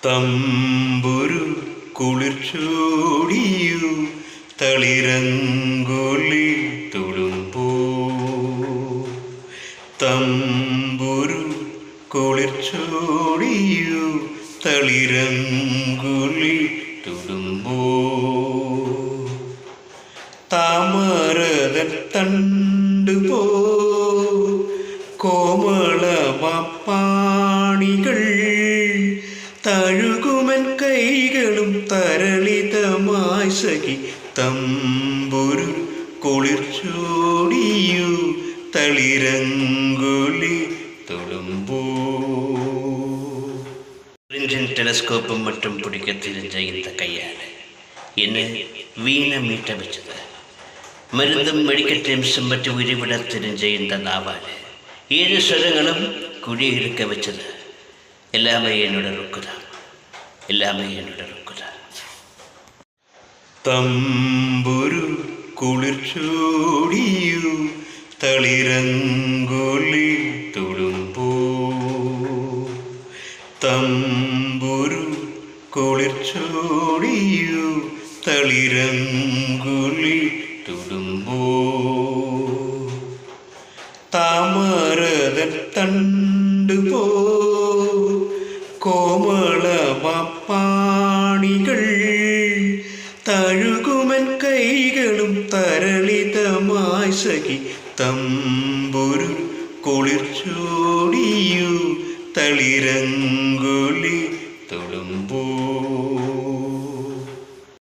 തമ്പുരു കുളിർച്ചോടിയു തളിരങ്കൊലി തുളുമ്പോ തമ്പുരു കുളിർച്ചോടിയു തളിരങ്കൊലി തുളുമ്പോ താമരതൻ തണ്ടുപോ കോമളമാപ്പാണികൾ തഴുകുമൻ കൈകളും തരളിതമായി സഖി തമ്പുരു കുളിർച്ചോടിയു തളിരങ്കൊലി തുളുമ്പോ. டெலஸ்கோப்பும் மற்றும் பிடிக்க தெரிஞ்ச இந்த கையால் என்னை வீண மீட்ட வச்சது. மருந்தும் மெடிக்கல் சிம்பற்றி உயிரிவிட தெரிஞ்ச இந்த நாவால் 7 ஸ்வரங்களும் குடியிருக்க வச்சது. எல்லாமே என்னோட ருக்குதான், எல்லாமே என்னோட ருக்குதான். തമ്പുരു കുളിർച്ചോടിയു തളിരങ്കൊലി തുളുമ്പോ തമ്പുരു കുളിർച്ചോടിയു തളിരങ്കൊലി തുളുമ്പോ താമരതൻ തണ്ടുപോ കോമളമാപ്പാണികൾ തഴുകുമൻ കൈകളും തരളിതമായി സഖി തമ്പുരു കുളിർച്ചോടിയു തളിരങ്കൊലി തുളുമ്പോ.